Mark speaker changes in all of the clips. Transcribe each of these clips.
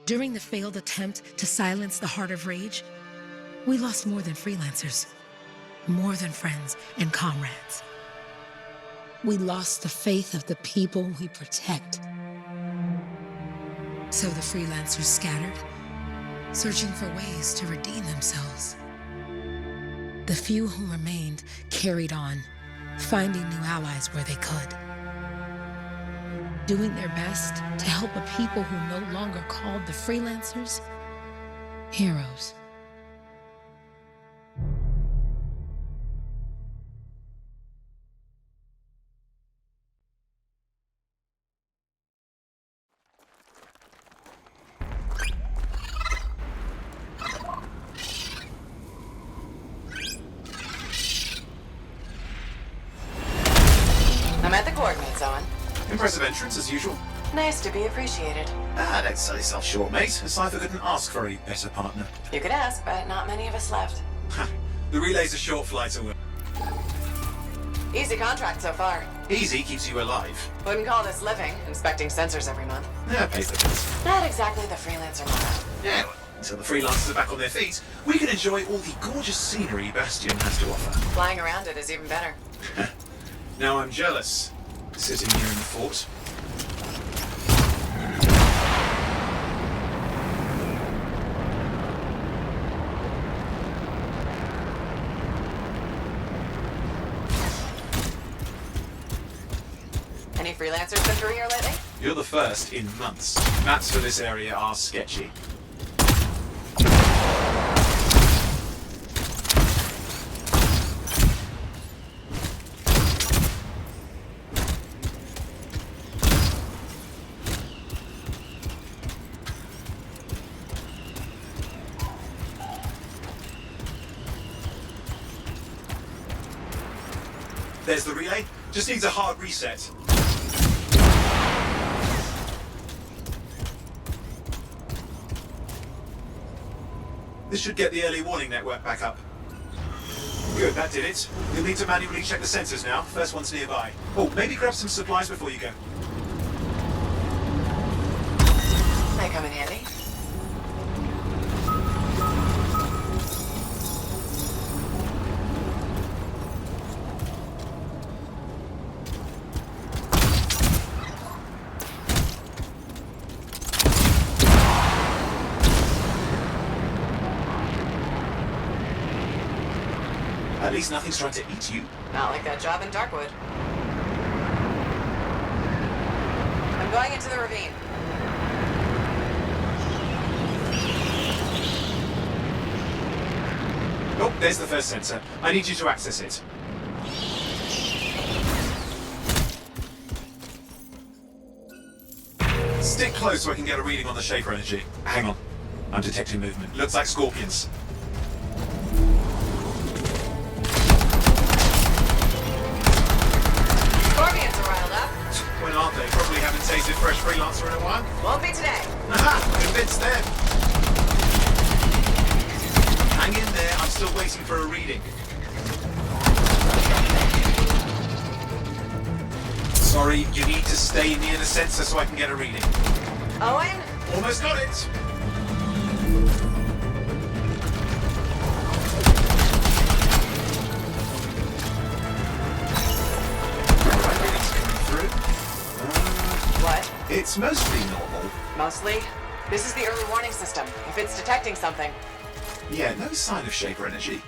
Speaker 1: During the failed attempt to silence the Heart of Rage, we lost more than freelancers, more than friends and comrades. We lost the faith of the people we protect. So the freelancers scattered, searching for ways to redeem themselves. The few who remained carried on, finding new allies where they could. Doing their best to help a people who no longer called the freelancers heroes.
Speaker 2: I'm at the coordinates, Owen.
Speaker 3: Impressive entrance, as usual.
Speaker 2: Nice to be appreciated.
Speaker 3: Don't sell yourself short, mate. A cipher couldn't ask for a better partner.
Speaker 2: You could ask, but not many of us left.
Speaker 3: The relay's a short flight away.
Speaker 2: Easy contract so far.
Speaker 3: Easy keeps you alive.
Speaker 2: Wouldn't call this living, inspecting sensors every month.
Speaker 3: Yeah, pays the bills.
Speaker 2: Not exactly the freelancer model.
Speaker 3: Yeah, well, until the freelancers are back on their feet, we can enjoy all the gorgeous scenery Bastion has to offer.
Speaker 2: Flying around it is even better.
Speaker 3: Now I'm jealous, sitting here in the fort.
Speaker 2: Any freelancers been through here lately?
Speaker 3: You're the first in months. Maps for this area are sketchy. There's the relay. Just needs a hard reset. This should get the early warning network back up. Good, that did it. You'll need to manually check the sensors now. First one's nearby. Oh, maybe grab some supplies before you go.
Speaker 2: May come in handy.
Speaker 3: At least nothing's trying to eat you.
Speaker 2: Not like that job in Darkwood. I'm going into the ravine.
Speaker 3: Oh, there's the first sensor. I need you to access it. Stick close so I can get a reading on the Shaper energy. Hang on. I'm detecting movement. Looks like scorpions.
Speaker 2: Scorpions are riled up.
Speaker 3: When aren't they? Probably haven't tasted fresh freelancer in a while.
Speaker 2: Won't be today.
Speaker 3: Aha! Convinced them. Hang in there. I'm still waiting for a reading. Sorry, you need to stay near the sensor so I can get a reading.
Speaker 2: Owen?
Speaker 3: Almost got it. Alright, readings coming through.
Speaker 2: What?
Speaker 3: It's mostly normal.
Speaker 2: Mostly? This is the early warning system. If it's detecting something.
Speaker 3: Yeah, no sign of Shaper energy.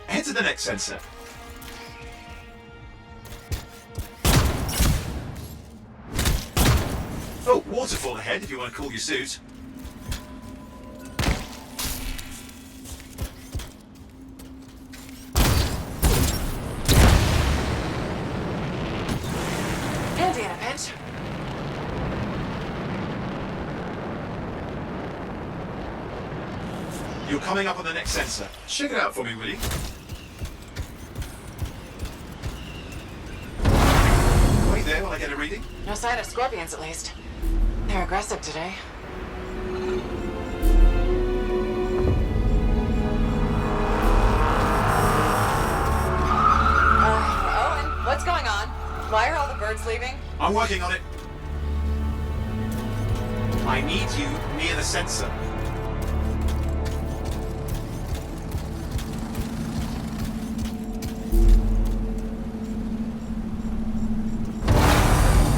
Speaker 3: Head to the next sensor. Oh, waterfall ahead if you want to cool your suit.
Speaker 2: Handy in a pinch.
Speaker 3: You're coming up on the next sensor. Check it out for me, will you? Wait there while I get a reading.
Speaker 2: No sign of scorpions, at least. They're aggressive today. Owen, what's going on? Why are all the birds leaving?
Speaker 3: I'm working on it. I need you near the sensor.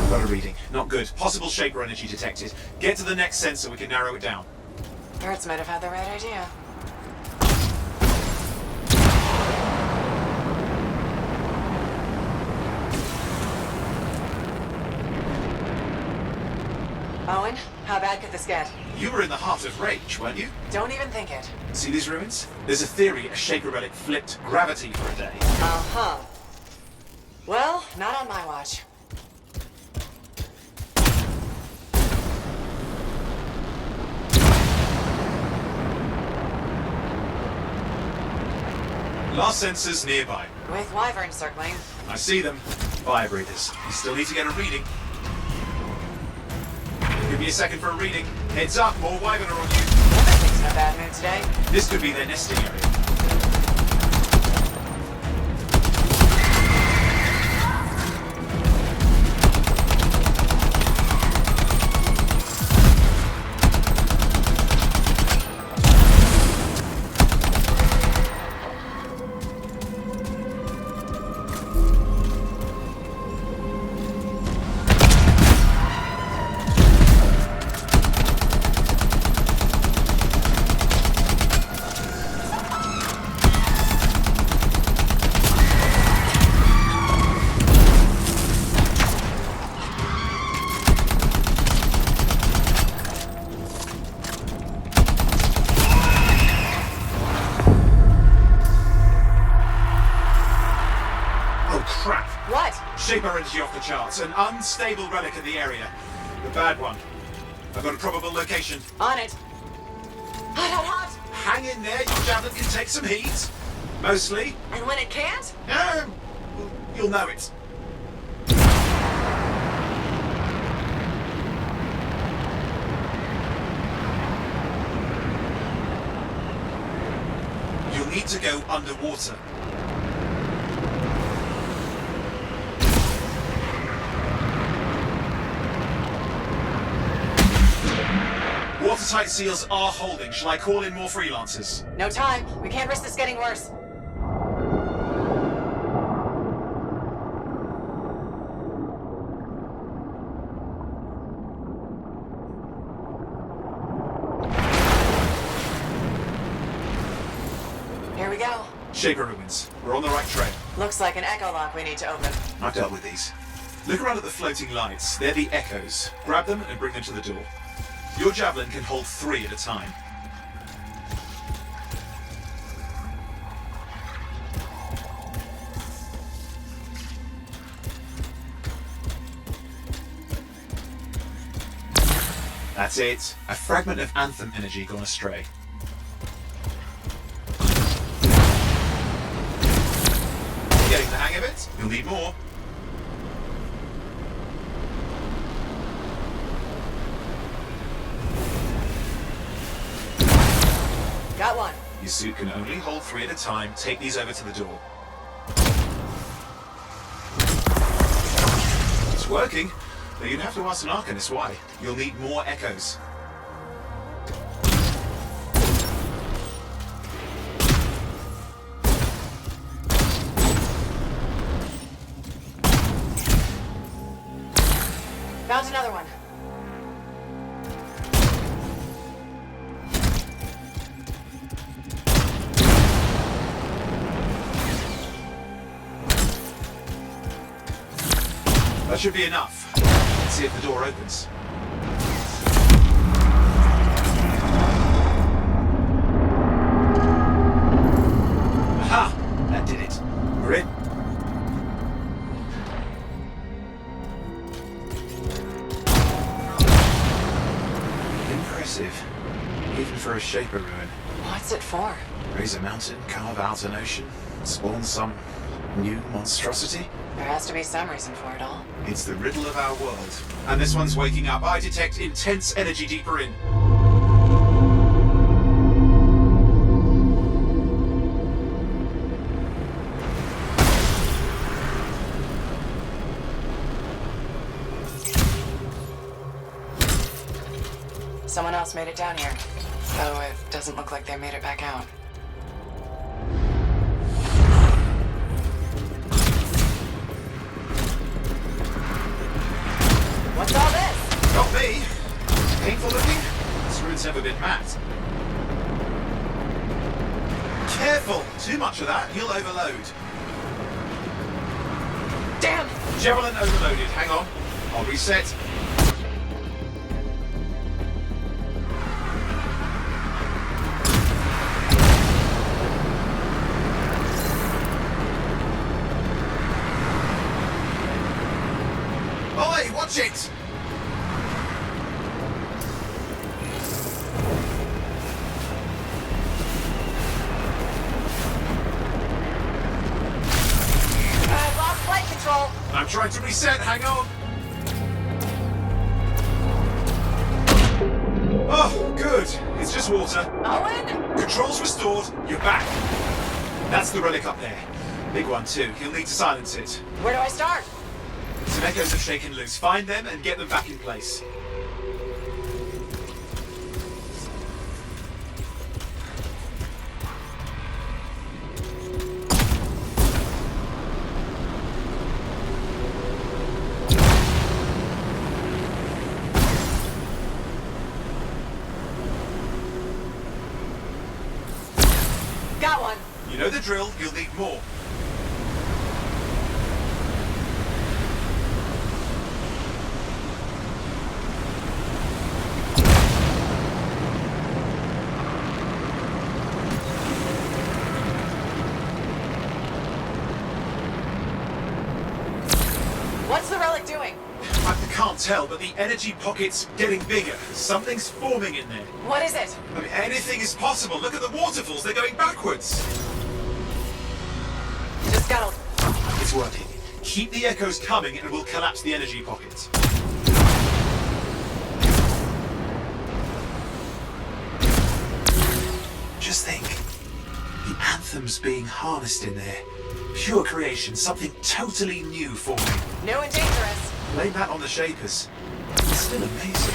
Speaker 3: Got a reading. Not good. Possible Shaper energy detected. Get to the next sensor, we can narrow it down.
Speaker 2: Birds might have had the right idea. Owen, how bad could this get?
Speaker 3: You were in the heart of Rage, weren't you?
Speaker 2: Don't even think it.
Speaker 3: See these ruins? There's a theory a Shaper relic flipped gravity for a day.
Speaker 2: Uh-huh. Well, not on my watch.
Speaker 3: Last sensors nearby.
Speaker 2: With wyverns circling.
Speaker 3: I see them. Fire breathers. You still need to get a reading. Give me a second for a reading. Heads up, more wyvern are on you.
Speaker 2: That thing's in a bad mood today.
Speaker 3: This could be their nesting area. Shaper energy off the charts. An unstable relic in the area. The bad one. I've got a probable location.
Speaker 2: On it. Hot, hot, hot!
Speaker 3: Hang in there, your javelin can take some heat. Mostly.
Speaker 2: And when it can't?
Speaker 3: You'll know it. You'll need to go underwater. Watertight seals are holding. Shall I call in more freelancers?
Speaker 2: No time. We can't risk this getting worse. Here we go.
Speaker 3: Shaper ruins. We're on the right trail.
Speaker 2: Looks like an echo lock we need to open.
Speaker 3: I've dealt with these. Look around at the floating lights. They're the echoes. Grab them and bring them to the door. Your javelin can hold 3 at a time. That's it. A fragment of Anthem energy gone astray. Getting the hang of it? You'll need more.
Speaker 2: Got one.
Speaker 3: Your suit can only hold 3 at a time. Take these over to the door. It's working, but you'd have to ask an Arcanist why. You'll need more echoes.
Speaker 2: Found another one.
Speaker 3: That should be enough. Let's see if the door opens. Aha! That did it. We're in. Impressive. Even for a Shaper ruin.
Speaker 2: What's it for?
Speaker 3: Raise a mountain, carve out an ocean, spawn some new monstrosity?
Speaker 2: There has to be some reason for it all.
Speaker 3: It's the riddle of our world. And this one's waking up. I detect intense energy deeper in.
Speaker 2: Someone else made it down here. Though it doesn't look like they made it back out. What's all this?
Speaker 3: Not me. Painful looking? This room's never been mapped. Careful! Too much of that, you'll overload.
Speaker 2: Damn!
Speaker 3: Javelin overloaded. Hang on. I'll reset. Oi, watch it!
Speaker 2: I've lost flight control.
Speaker 3: I'm trying to reset. Hang on. Oh, good. It's just water.
Speaker 2: Owen?
Speaker 3: Controls restored. You're back. That's the relic up there. Big one too. You'll need to silence it.
Speaker 2: Where do I start?
Speaker 3: Some echoes have shaken loose. Find them and get them back in place.
Speaker 2: Got one.
Speaker 3: You know the drill. You'll need more.
Speaker 2: What's the relic doing?
Speaker 3: I can't tell, but the energy pocket's getting bigger. Something's forming in there.
Speaker 2: What is it?
Speaker 3: I mean, anything is possible. Look at the waterfalls. They're going backwards.
Speaker 2: Just gotta...
Speaker 3: It's working. Keep the echoes coming and we'll collapse the energy pocket. Just think. The Anthem's being harnessed in there. Pure creation. Something totally new forming.
Speaker 2: New and dangerous.
Speaker 3: Blame that on the Shapers. It's still amazing.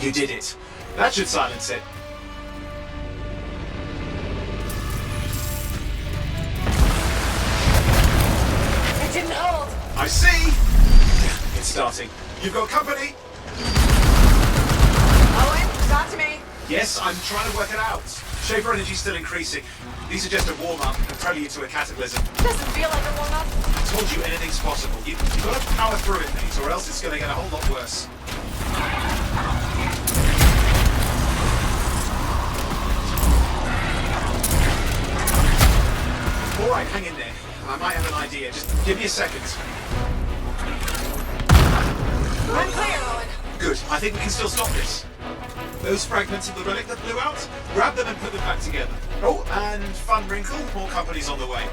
Speaker 3: You did it. That should silence it.
Speaker 2: It didn't hold.
Speaker 3: I see. It's starting. You've got company.
Speaker 2: Owen, talk to me.
Speaker 3: Yes, I'm trying to work it out. Shaper energy's still increasing. These are just a warm-up, a prelude to a cataclysm.
Speaker 2: Doesn't feel like a warm-up.
Speaker 3: I told you anything's possible. You've got to power through it, mate, or else it's going to get a whole lot worse. All right, hang in there. I might have an idea. Just give me a second.
Speaker 2: I'm clear, Owen.
Speaker 3: Good. I think we can still stop this. Those fragments of the relic that blew out, grab them and put them back together. Oh, and fun wrinkle, more companies on the way.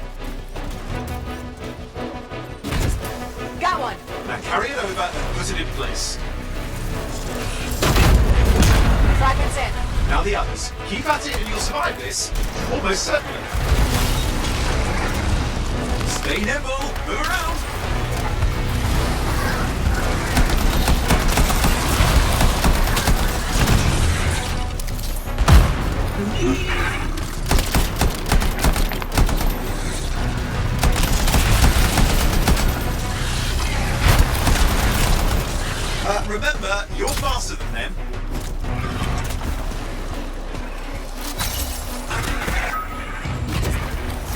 Speaker 2: Got one.
Speaker 3: Now carry it over and put it in place.
Speaker 2: Fragments in.
Speaker 3: Now the others. Keep at it and you'll survive this. Almost certainly. Stay nimble. Move around. Remember, you're faster than them.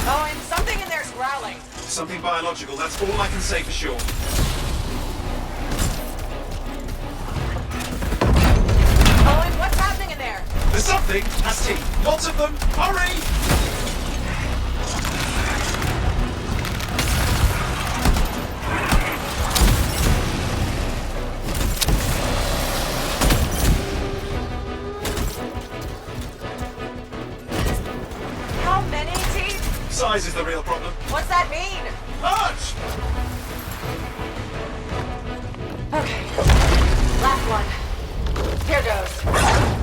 Speaker 2: Oh, and something in there's growling.
Speaker 3: Something biological, that's all I can say for sure.
Speaker 2: Oh, and what's happening in there?
Speaker 3: There's something has teeth. Lots of them. Hurry!
Speaker 2: How many teeth?
Speaker 3: Size is the real problem.
Speaker 2: What's that mean?
Speaker 3: Large!
Speaker 2: Okay. Last one. Here goes.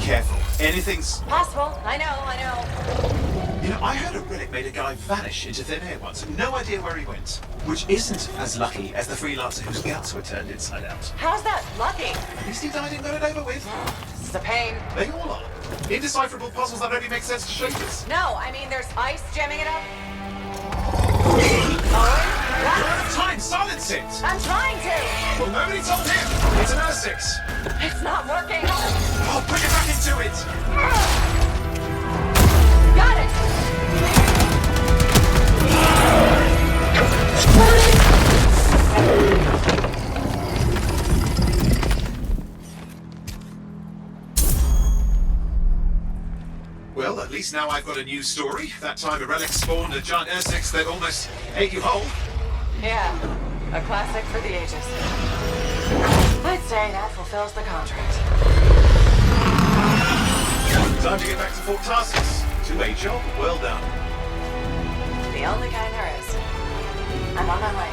Speaker 3: Careful. Anything's...
Speaker 2: Possible. I know.
Speaker 3: You know, I heard a relic made a guy vanish into thin air once. No idea where he went. Which isn't as lucky as the freelancer whose guts were turned inside out.
Speaker 2: How's that lucky?
Speaker 3: At least he died and got it over with.
Speaker 2: This is a pain.
Speaker 3: They all are. Indecipherable puzzles that only make sense to shapers.
Speaker 2: No, I mean there's ice jamming it up.
Speaker 3: You're
Speaker 2: What?
Speaker 3: out of time! Silence it!
Speaker 2: I'm trying to.
Speaker 3: Well, nobody told him! It's an Earth-6.
Speaker 2: It's not working.
Speaker 3: Oh, put it back into it!
Speaker 2: Got it.
Speaker 3: Well, at least now I've got a new story. That time a relic spawned a giant Earth-6 that almost ate you whole.
Speaker 2: Yeah, a classic for the ages. I'd say that fulfills the contract.
Speaker 3: Time to get back to Fort Tarsus. 2A job, well done.
Speaker 2: The only kind there is. I'm on my way.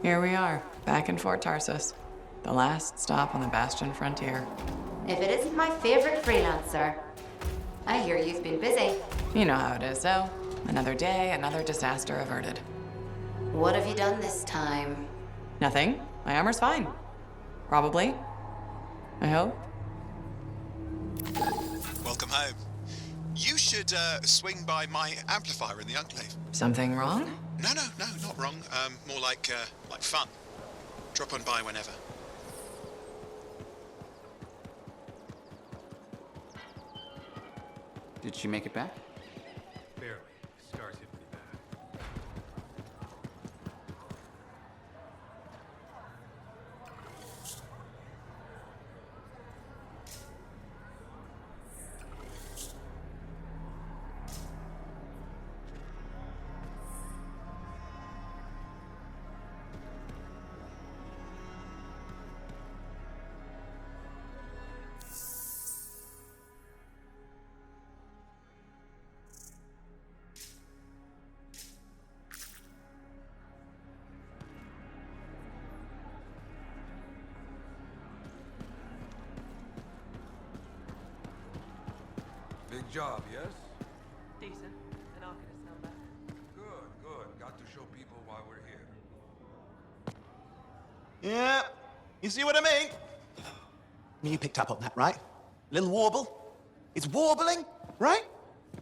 Speaker 2: Here we are, back in Fort Tarsus. The last stop on the Bastion frontier.
Speaker 4: If it isn't my favorite freelancer. I hear you've been busy.
Speaker 2: You know how it is, though. Another day, another disaster averted.
Speaker 4: What have you done this time?
Speaker 2: Nothing. My armor's fine. Probably. I hope.
Speaker 3: Welcome home. You should swing by my amplifier in the Enclave.
Speaker 2: Something wrong?
Speaker 3: No, not wrong. More like fun. Drop on by whenever.
Speaker 5: Did she make it back?
Speaker 6: Barely. Scars hit pretty bad.
Speaker 7: Big job, yes?
Speaker 8: Decent. And I'll get his number.
Speaker 7: Good. Got to show people why we're here.
Speaker 9: Yeah, you see what I mean? You picked up on that, right? Little warble? It's warbling, right?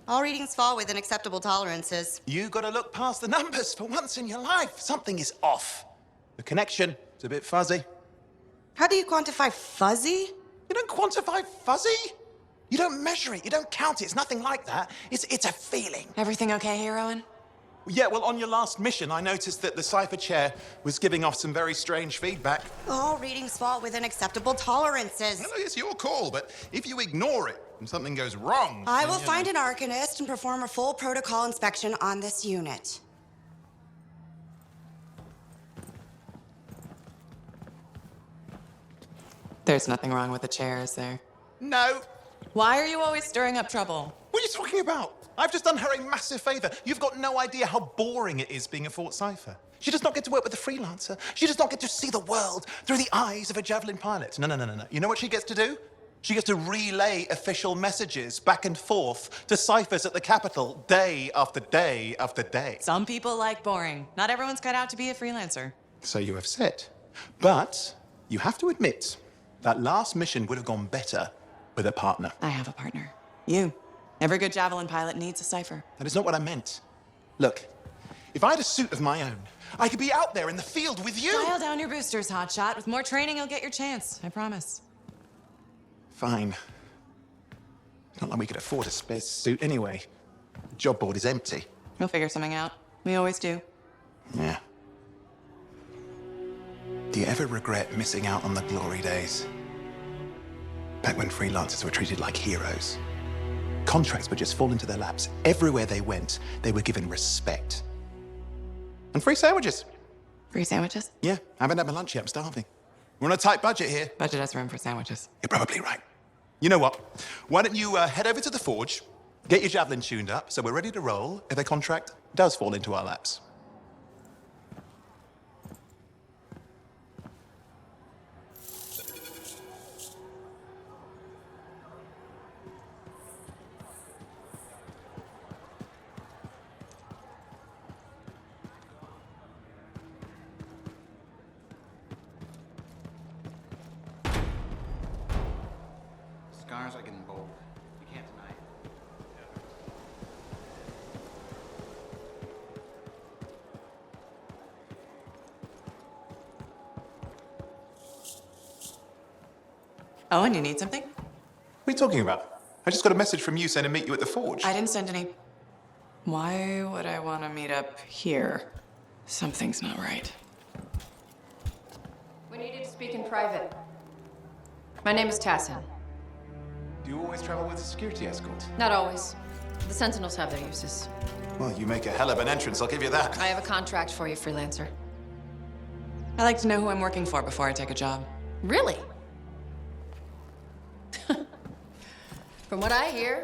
Speaker 4: All readings fall within acceptable tolerances.
Speaker 9: You gotta look past the numbers for once in your life. Something is off. The connection is a bit fuzzy.
Speaker 4: How do you quantify fuzzy?
Speaker 9: You don't quantify fuzzy? You don't measure it, you don't count it, it's nothing like that. It's a feeling.
Speaker 2: Everything okay here, Owen?
Speaker 9: Yeah, well, on your last mission, I noticed that the cipher chair was giving off some very strange feedback.
Speaker 4: All readings fall within acceptable tolerances.
Speaker 10: Well, it's your call, but if you ignore it and something goes wrong...
Speaker 4: I will find an arcanist and perform a full protocol inspection on this unit.
Speaker 2: There's nothing wrong with the chair, is there?
Speaker 9: No.
Speaker 2: Why are you always stirring up trouble?
Speaker 9: What are you talking about? I've just done her a massive favor. You've got no idea how boring it is being a Fort Cipher. She does not get to work with a freelancer. She does not get to see the world through the eyes of a Javelin pilot. No. You know what she gets to do? She gets to relay official messages back and forth to ciphers at the Capitol day after day after day.
Speaker 2: Some people like boring. Not everyone's cut out to be a freelancer.
Speaker 9: So you have said. But you have to admit that last mission would have gone better with a partner.
Speaker 2: I have a partner. You. Every good Javelin pilot needs a cipher.
Speaker 9: That is not what I meant. Look, if I had a suit of my own, I could be out there in the field with you.
Speaker 2: Dial down your boosters, hotshot. With more training, you'll get your chance. I promise.
Speaker 9: Fine. It's not like we could afford a spare suit anyway. The job board is empty.
Speaker 2: We'll figure something out. We always do.
Speaker 9: Yeah. Do you ever regret missing out on the glory days? Back when freelancers were treated like heroes. Contracts would just fall into their laps. Everywhere they went, they were given respect. And free sandwiches.
Speaker 2: Free sandwiches?
Speaker 9: Yeah, I haven't had my lunch yet. I'm starving. We're on a tight budget here.
Speaker 2: Budget has room for sandwiches.
Speaker 9: You're probably right. You know what? Why don't you head over to the forge, get your Javelin tuned up, so we're ready to roll if a contract does fall into our laps.
Speaker 5: Scars are getting bold. You can't deny it.
Speaker 2: Owen, you need something?
Speaker 9: What are you talking about? I just got a message from you saying to meet you at the forge.
Speaker 2: I didn't send any. Why would I want to meet up here? Something's not right.
Speaker 8: We needed to speak in private. My name is Tassin.
Speaker 10: Do you always travel with a security escort?
Speaker 8: Not always. The Sentinels have their uses.
Speaker 9: Well, you make a hell of an entrance, I'll give you that.
Speaker 8: I have a contract for you, freelancer.
Speaker 2: I like to know who I'm working for before I take a job.
Speaker 8: Really? From what I hear,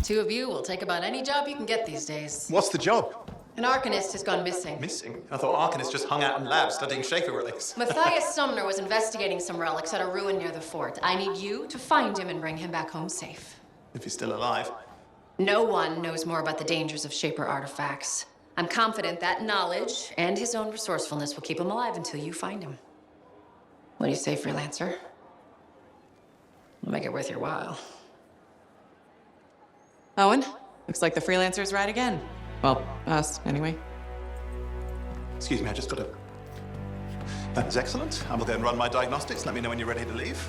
Speaker 8: two of you will take about any job you can get these days.
Speaker 9: What's the job?
Speaker 8: An Arcanist has gone missing.
Speaker 9: Missing? I thought Arcanists just hung out in labs studying Schaefer relics.
Speaker 8: Matthias Sumner was investigating some relics at a ruin near the fort. I need you to find him and bring him back home safe.
Speaker 9: If he's still alive.
Speaker 8: No one knows more about the dangers of Shaper artifacts. I'm confident that knowledge and his own resourcefulness will keep him alive until you find him. What do you say, freelancer? We'll make it worth your while.
Speaker 2: Owen, looks like the freelancer's right again. Well, us, anyway.
Speaker 9: Excuse me, I just got to... That is excellent. I will then run my diagnostics. Let me know when you're ready to leave.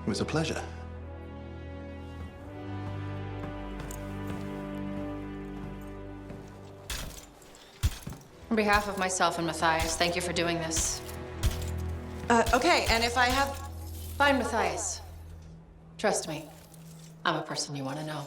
Speaker 9: It was a pleasure.
Speaker 8: On behalf of myself and Matthias, thank you for doing this.
Speaker 2: Okay, and if I have...
Speaker 8: Find Matthias. Trust me, I'm a person you want to know.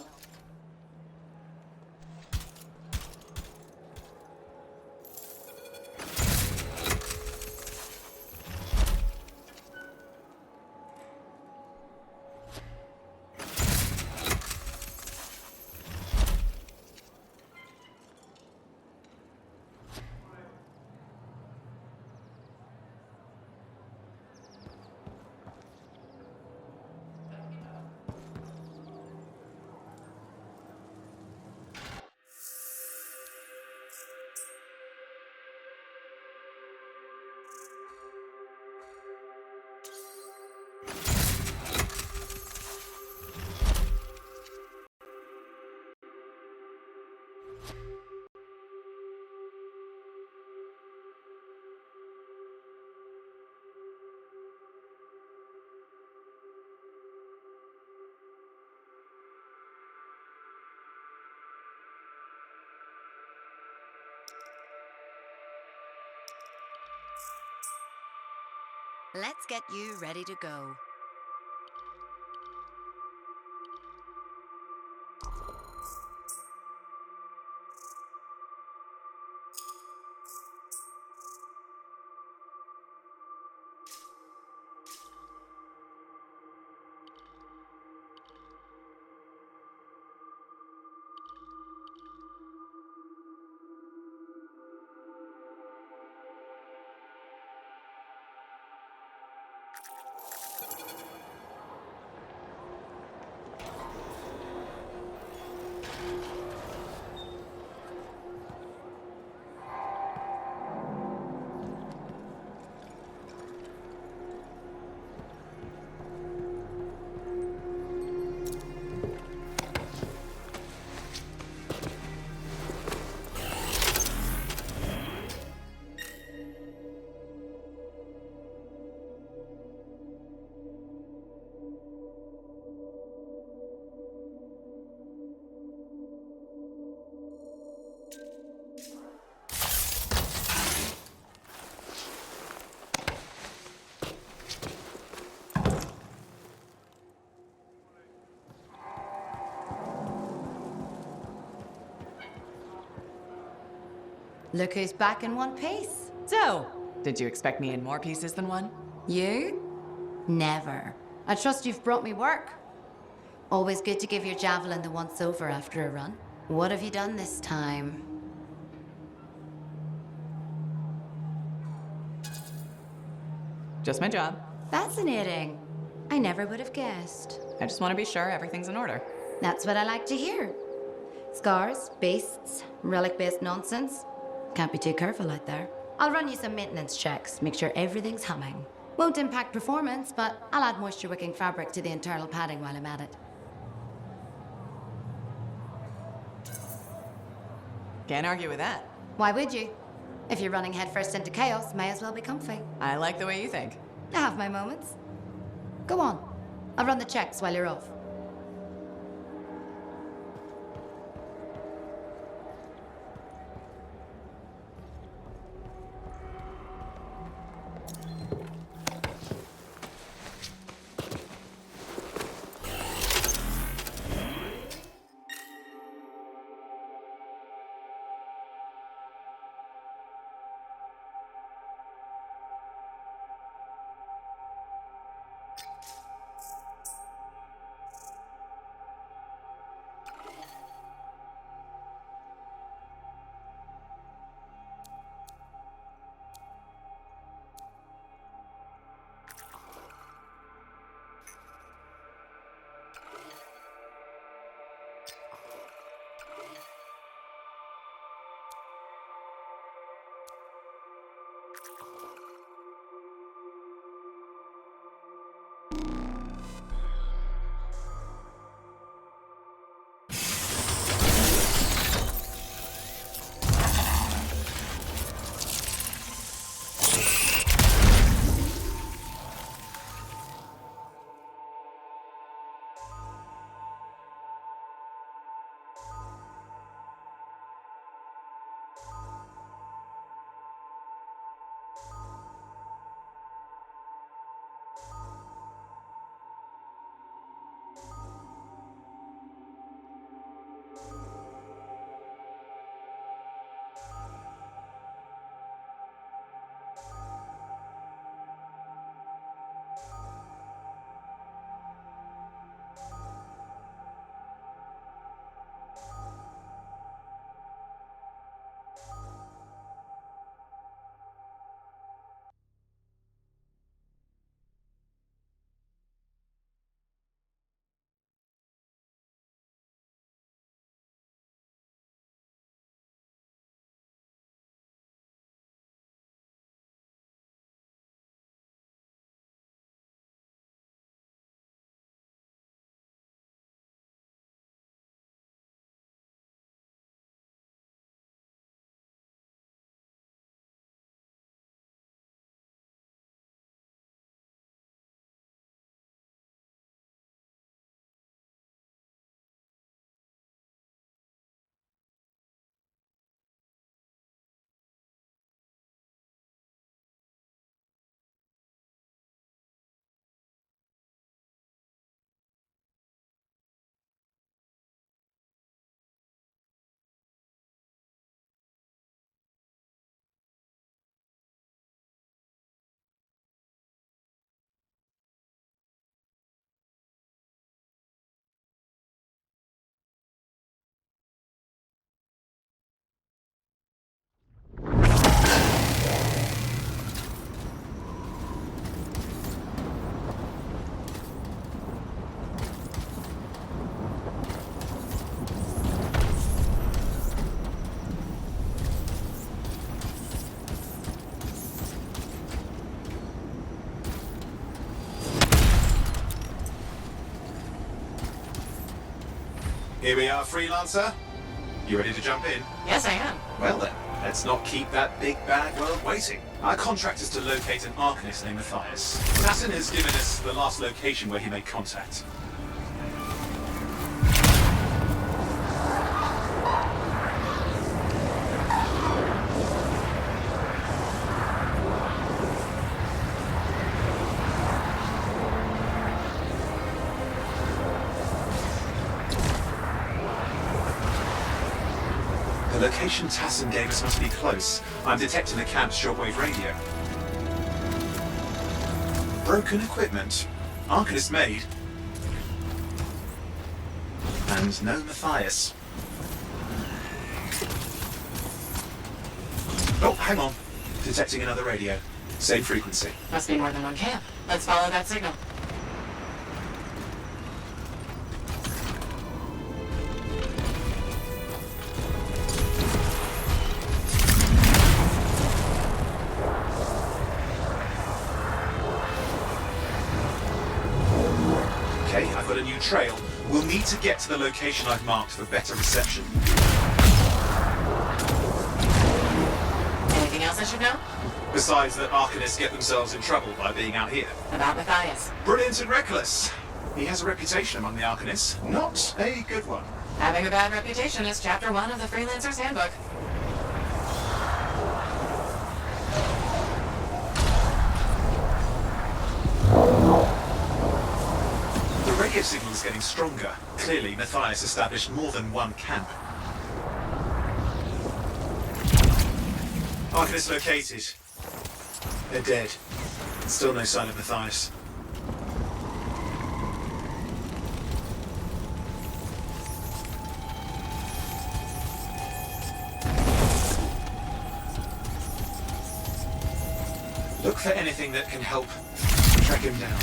Speaker 4: Let's get you ready to go. Look who's back in one piece.
Speaker 2: So, did you expect me in more pieces than one?
Speaker 4: You? Never. I trust you've brought me work. Always good to give your javelin the once-over after a run. What have you done this time?
Speaker 2: Just my job.
Speaker 4: Fascinating. I never would have guessed.
Speaker 2: I just want to be sure everything's in order.
Speaker 4: That's what I like to hear. Scars, beasts, relic-based nonsense. Can't be too careful out there. I'll run you some maintenance checks, make sure everything's humming. Won't impact performance, but I'll add moisture-wicking fabric to the internal padding while I'm at it.
Speaker 2: Can't argue with that.
Speaker 4: Why would you? If you're running headfirst into chaos, may as well be comfy.
Speaker 2: I like the way you think.
Speaker 4: I have my moments. Go on. I'll run the checks while you're off.
Speaker 3: Here we are, Freelancer. You ready to jump in?
Speaker 2: Yes, I am.
Speaker 3: Well then, let's not keep that big bad world waiting. Our contract is to locate an Arcanist named Matthias. Tassin has given us the last location where he made contact. The location Tassin gave us must be close. I'm detecting the camp's shortwave radio. Broken equipment. Arcanist made. And no Matthias. Oh, hang on. Detecting another radio. Same frequency.
Speaker 2: Must be more than one camp. Let's follow that signal.
Speaker 3: Okay, I've got a new trail. We'll need to get to the location I've marked for better reception.
Speaker 2: Anything else I should know?
Speaker 3: Besides that Arcanists get themselves in trouble by being out here.
Speaker 2: About Matthias.
Speaker 3: Brilliant and reckless. He has a reputation among the Arcanists. Not a good one.
Speaker 2: Having a bad reputation is chapter 1 of the Freelancer's Handbook.
Speaker 3: The radio signal is getting stronger. Clearly, Matthias established more than one camp. Arcanists located. They're dead. Still no sign of Matthias. Look for anything that can help track him down.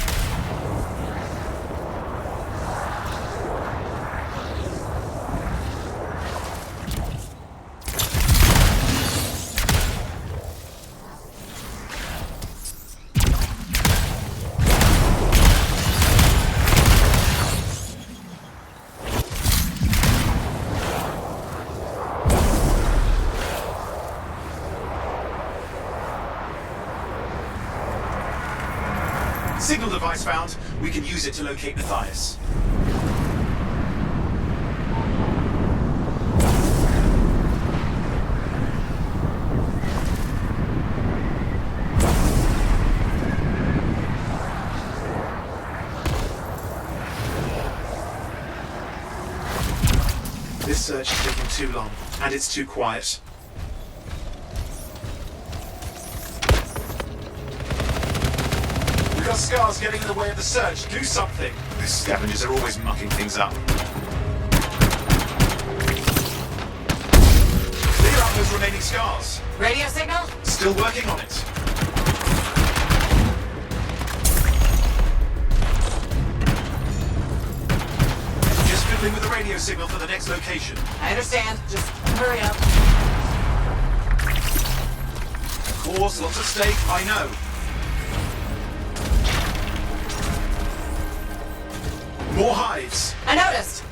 Speaker 3: Signal device found. We can use it to locate Matthias. This search is taking too long, and it's too quiet. We've got scars getting in the way of the search. Do something. These scavengers are always mucking things up. Clear up those remaining scars.
Speaker 2: Radio signal?
Speaker 3: Still working on it. Just fiddling with the radio signal for the next location.
Speaker 2: I understand. Just hurry up.
Speaker 3: Of course, lots at stake, I know. More hives.
Speaker 2: I noticed.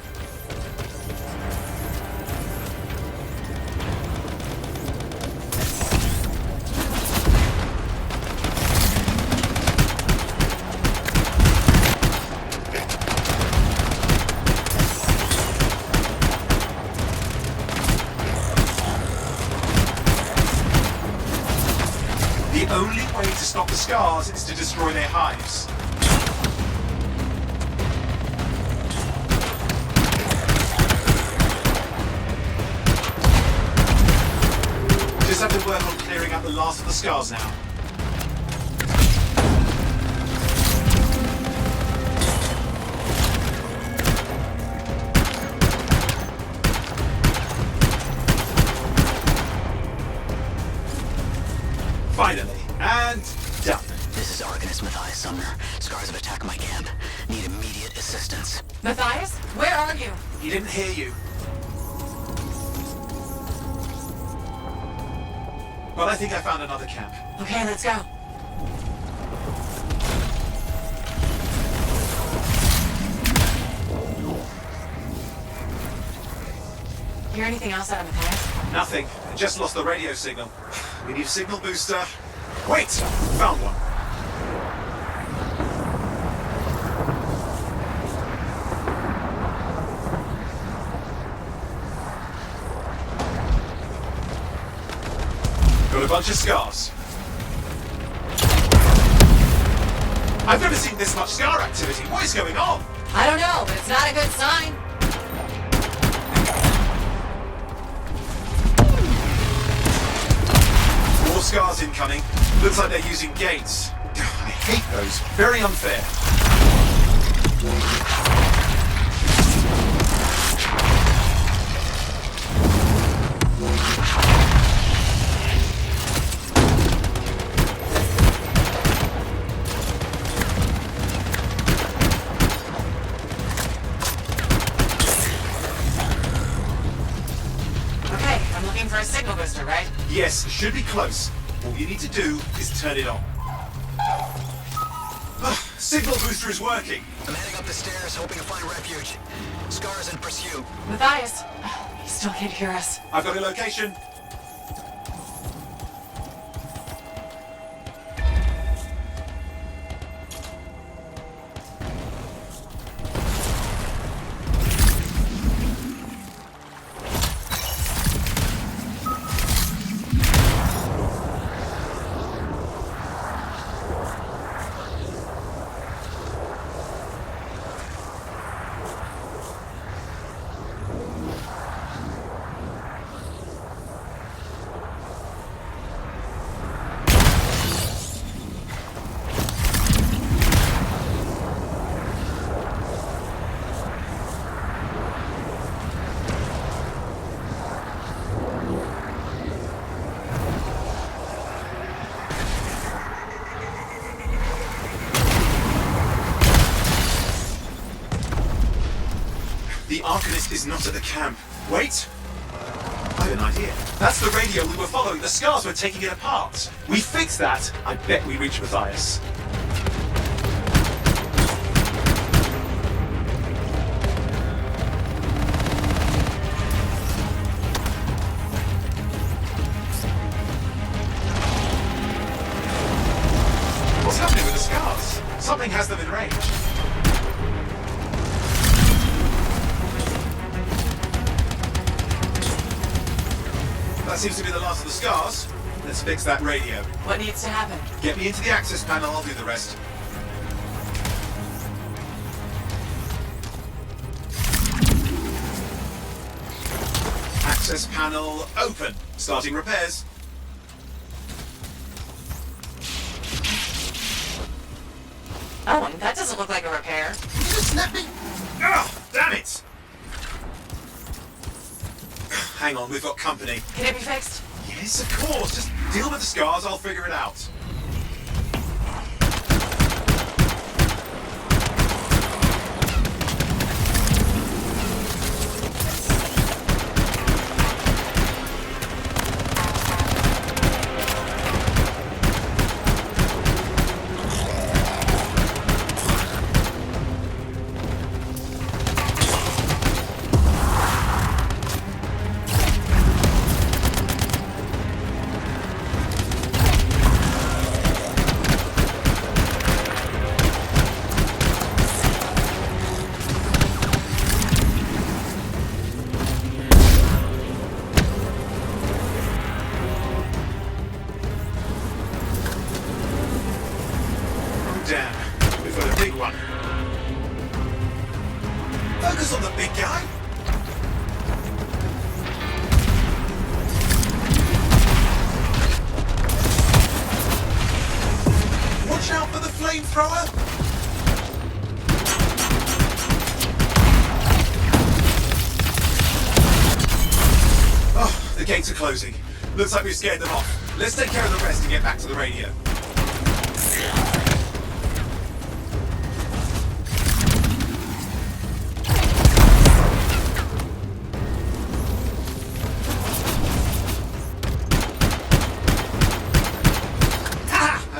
Speaker 3: The only way to stop the scars is to destroy their hives. Just have to work on clearing out the last of the scars now. Finally, and done.
Speaker 11: This is Arcanist Matthias Sumner. Scars have attacked my camp. Need immediate assistance.
Speaker 2: Matthias? Where are you?
Speaker 3: He didn't hear you. Well, I think I found another camp.
Speaker 2: Okay, let's go. Hear anything else out of Matthias?
Speaker 3: Nothing. Just lost the radio signal. We need a signal booster. Wait! Found one. Got a bunch of scars. I've never seen this much scar activity. What is going on?
Speaker 2: I don't know, but it's not a good sign.
Speaker 3: More scars incoming. Looks like they're using gates. I hate those. Very unfair.
Speaker 2: Okay, I'm looking for a signal booster, right?
Speaker 3: Yes, should be close. All you need to do is turn it on. Signal booster is working.
Speaker 11: I'm heading up the stairs, hoping to find refuge. Scars in pursuit.
Speaker 2: Matthias, he still can't hear us.
Speaker 3: I've got a location. The Arcanist is not at the camp. Wait! I have an idea. That's the radio we were following. The scars were taking it apart. We fix that, I bet we reach Matthias. What's happening with the scars? Something has them in range. That seems to be the last of the scars. Let's fix that radio.
Speaker 2: What needs to happen?
Speaker 3: Get me into the access panel, I'll do the rest. Access panel open. Starting repairs.
Speaker 2: Oh, that doesn't look like a repair.
Speaker 3: You just snapped me. Oh, damn it! Hang on, we've got company.
Speaker 2: Can it be fixed?
Speaker 3: Yes, of course. Just deal with the scars, I'll figure it out. Damn, we've got a big one. Focus on the big guy. Watch out for the flamethrower. Oh, the gates are closing. Looks like we've scared them off. Let's take care of the rest and get back to the radio.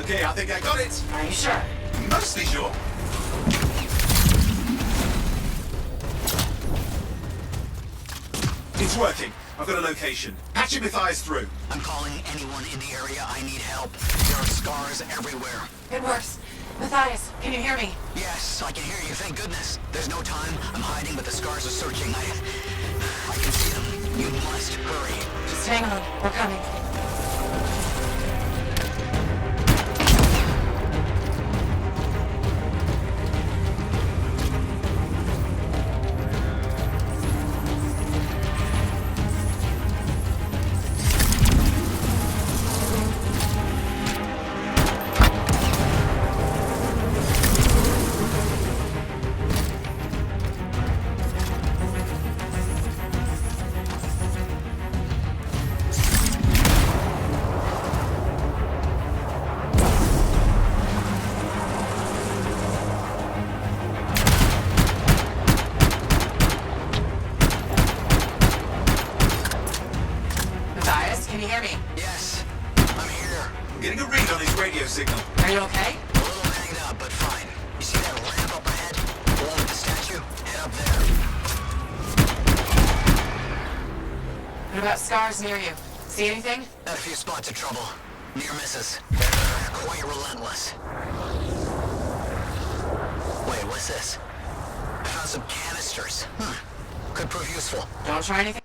Speaker 3: Okay, I think I got it.
Speaker 2: Are you sure?
Speaker 3: Mostly sure. It's It's working. I've got a location. Patching Matthias through.
Speaker 11: I'm calling anyone in the area. I need help. There are scars everywhere.
Speaker 2: It works. Matthias, can you hear me?
Speaker 11: Yes, I can hear you. Thank goodness. There's no time. I'm hiding, but the scars are searching. I can see them. You must hurry.
Speaker 2: Just hang on. We're coming. Can you hear me?
Speaker 11: Yes, I'm here.
Speaker 3: I'm getting a read on his radio signal.
Speaker 2: Are you okay?
Speaker 11: A little banged up, but fine. You see that ramp up ahead? The one with the statue? Head up there.
Speaker 2: What about scars near you? See anything?
Speaker 11: Had a few spots of trouble. Near misses. They're quite relentless. Wait, what's this? I found some canisters. Could prove useful.
Speaker 2: Don't try anything.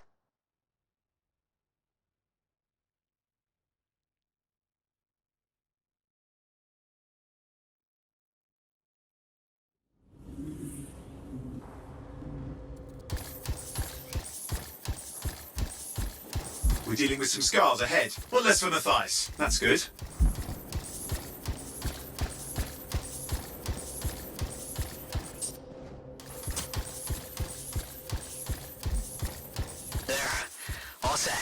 Speaker 3: We're dealing with some scars ahead. One less for Matthias. That's good.
Speaker 11: There. All set.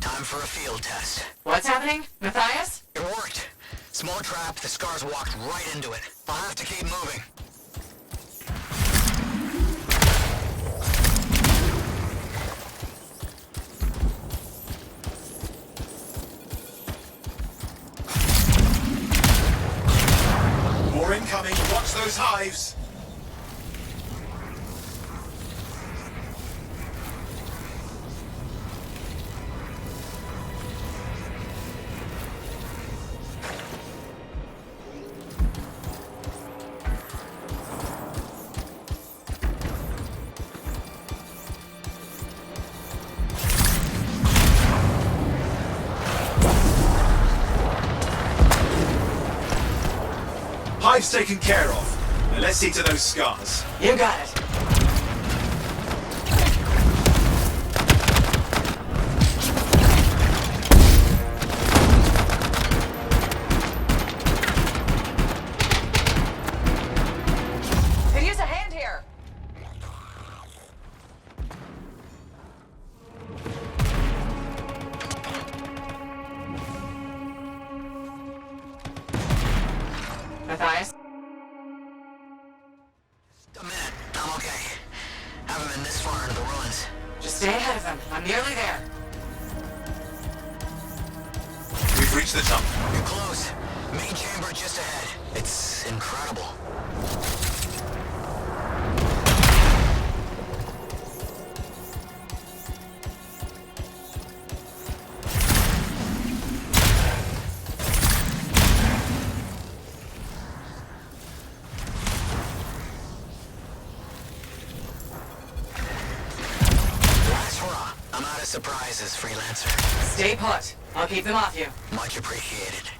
Speaker 11: Time for a field test.
Speaker 2: What's happening? Matthias?
Speaker 11: It worked. Small trap, the scars walked right into it. I'll have to keep moving.
Speaker 3: More incoming. Watch those hives. Hive's taken care of. Now let's see to those scars.
Speaker 2: You got it. Could use a hand here. Matthias?
Speaker 11: A minute. I'm okay. Haven't been this far into the ruins.
Speaker 2: Just stay ahead of them. I'm nearly there.
Speaker 3: We've reached the top.
Speaker 11: You're close. Main chamber just ahead. It's incredible. I'm out of surprises, freelancer.
Speaker 2: Stay put. I'll keep them off you.
Speaker 11: Much appreciated.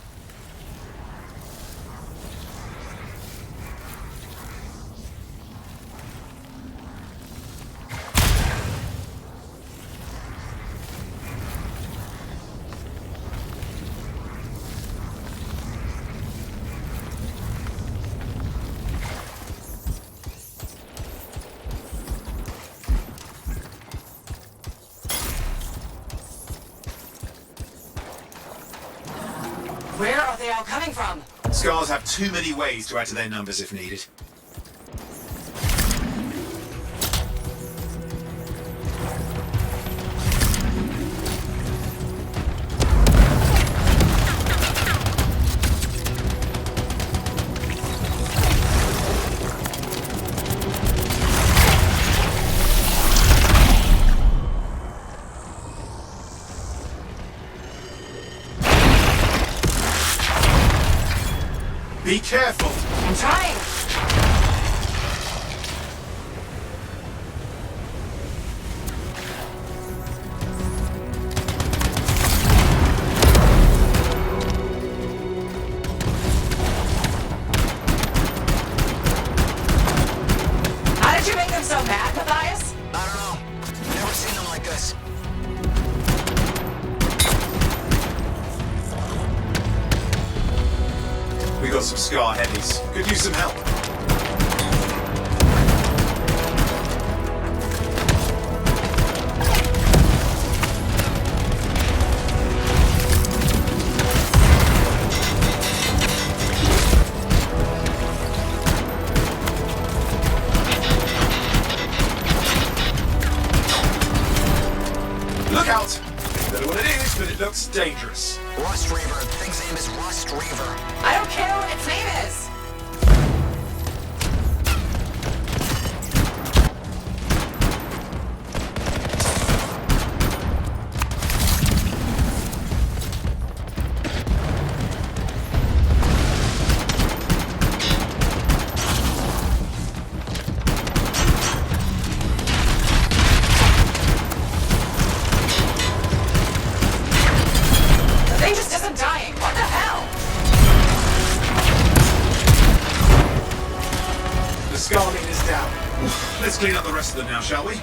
Speaker 2: Where are they all coming from?
Speaker 3: Scars have too many ways to add to their numbers if needed. Be careful.
Speaker 2: I'm trying. How did you make them so mad, Matthias?
Speaker 11: I don't know. Never seen them like this.
Speaker 3: We got some Scar heavies. Could use some help. Look out! Don't know what it is, but it looks dangerous.
Speaker 11: Rust Reaver. The thing's name is Rust Reaver.
Speaker 2: I don't care what its name is. The thing just isn't dying. What the hell?
Speaker 3: The Scar lead is down. Let's clean up the rest of them now, shall we?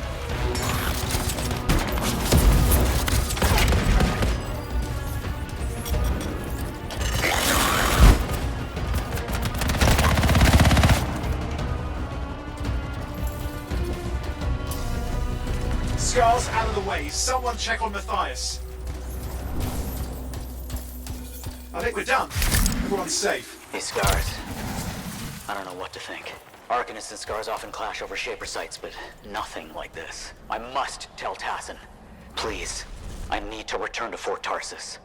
Speaker 3: Scar's out of the way. Someone check on Matthias. I think we're done. Everyone's safe.
Speaker 11: These scars. I don't know what to think. Arcanists and scars often clash over Shaper sites, but nothing like this. I must tell Tassin. Please. I need to return to Fort Tarsus.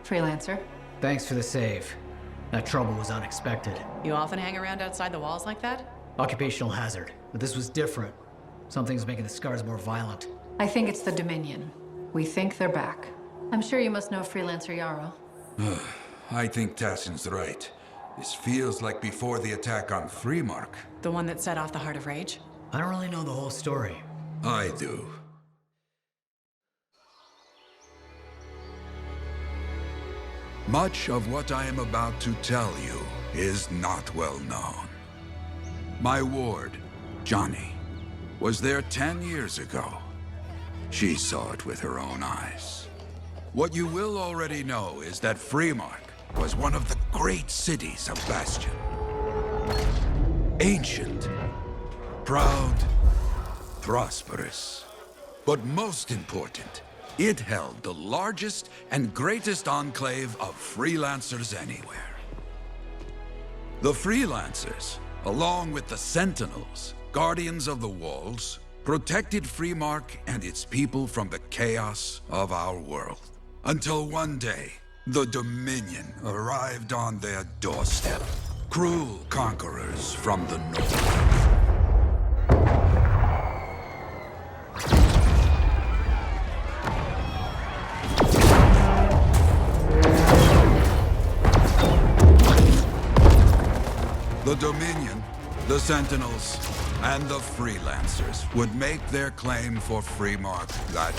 Speaker 2: Freelancer.
Speaker 12: Thanks for the save. That trouble was unexpected.
Speaker 2: You often hang around outside the walls like that?
Speaker 12: Occupational hazard, but this was different. Something's making the scars more violent.
Speaker 8: I think it's the Dominion. We think they're back. I'm sure you must know Freelancer Yarrow.
Speaker 7: I think Tassin's right. This feels like before the attack on Freemark.
Speaker 2: The one that set off the Heart of Rage?
Speaker 12: I don't really know the whole story.
Speaker 7: I do. Much of what I am about to tell you is not well known. My ward, Johnny, was there 10 years ago. She saw it with her own eyes. What you will already know is that Freemark was one of the great cities of Bastion. Ancient, proud, prosperous. But most important, it held the largest and greatest enclave of freelancers anywhere. The freelancers, along with the Sentinels, guardians of the walls, protected Freemark and its people from the chaos of our world. Until one day, the Dominion arrived on their doorstep. Cruel conquerors from the north. The Dominion, the Sentinels, and the Freelancers would make their claim for Freemark that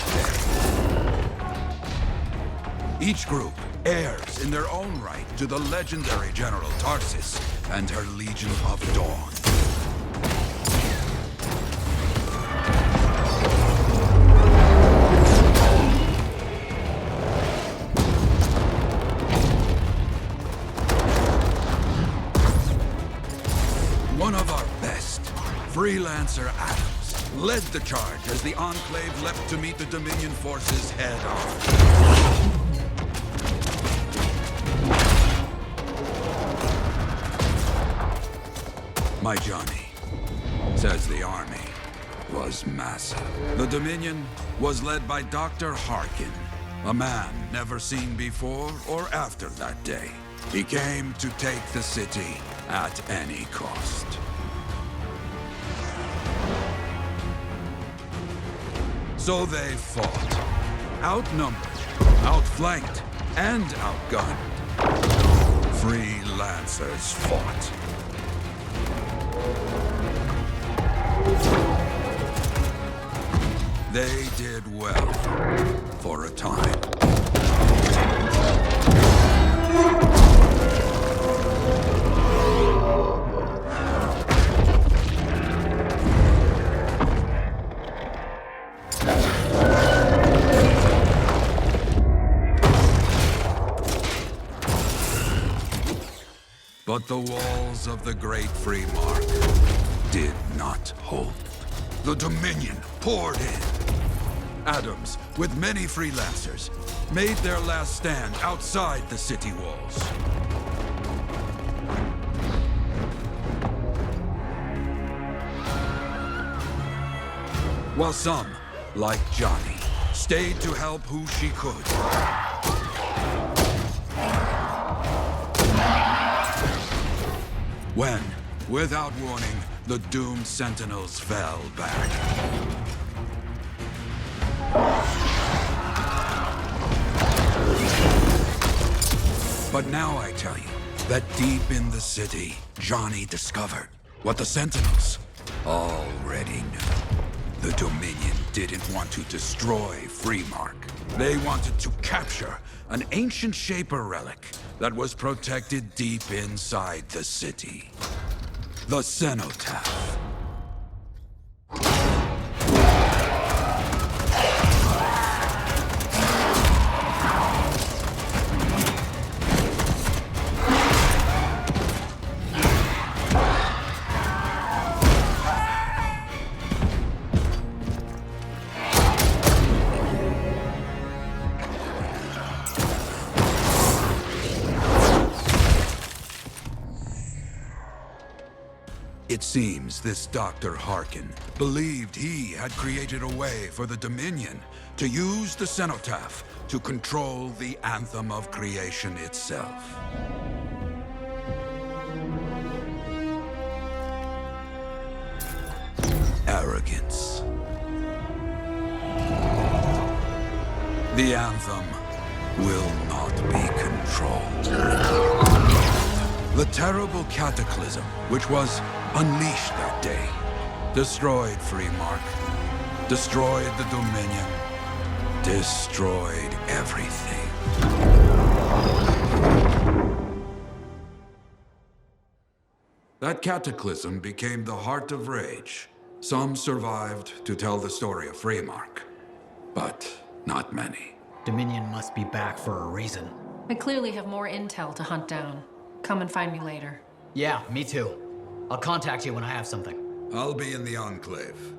Speaker 7: day. Each group heirs in their own right to the legendary General Tarsis and her Legion of Dawn. One of our best, Freelancer Adams, led the charge as the Enclave leapt to meet the Dominion forces head-on. My Johnny says the army was massive. The Dominion was led by Dr. Harkin, a man never seen before or after that day. He came to take the city at any cost. So they fought, outnumbered, outflanked, and outgunned. Freelancers fought. They did well for a time. But the walls of the Great Freemark did not hold. The Dominion poured in. Adams, with many freelancers, made their last stand outside the city walls. While some, like Johnny, stayed to help who she could. When, without warning, the doomed Sentinels fell back. But now I tell you that deep in the city, Johnny discovered what the Sentinels already knew. The Dominion didn't want to destroy Freemark. They wanted to capture an ancient Shaper relic that was protected deep inside the city. The Cenotaph. It seems this Dr. Harkin believed he had created a way for the Dominion to use the Cenotaph to control the Anthem of creation itself. Arrogance. The Anthem will not be controlled. The terrible cataclysm, which was unleashed that day, destroyed Freemark, destroyed the Dominion, destroyed everything. That cataclysm became the Heart of Rage, Some survived to tell the story of Freemark, but not many.
Speaker 12: Dominion must be back for a reason.
Speaker 8: I clearly have more intel to hunt down. Come and find me later.
Speaker 12: Yeah, me too. I'll contact you when I have something.
Speaker 7: I'll be in the Enclave.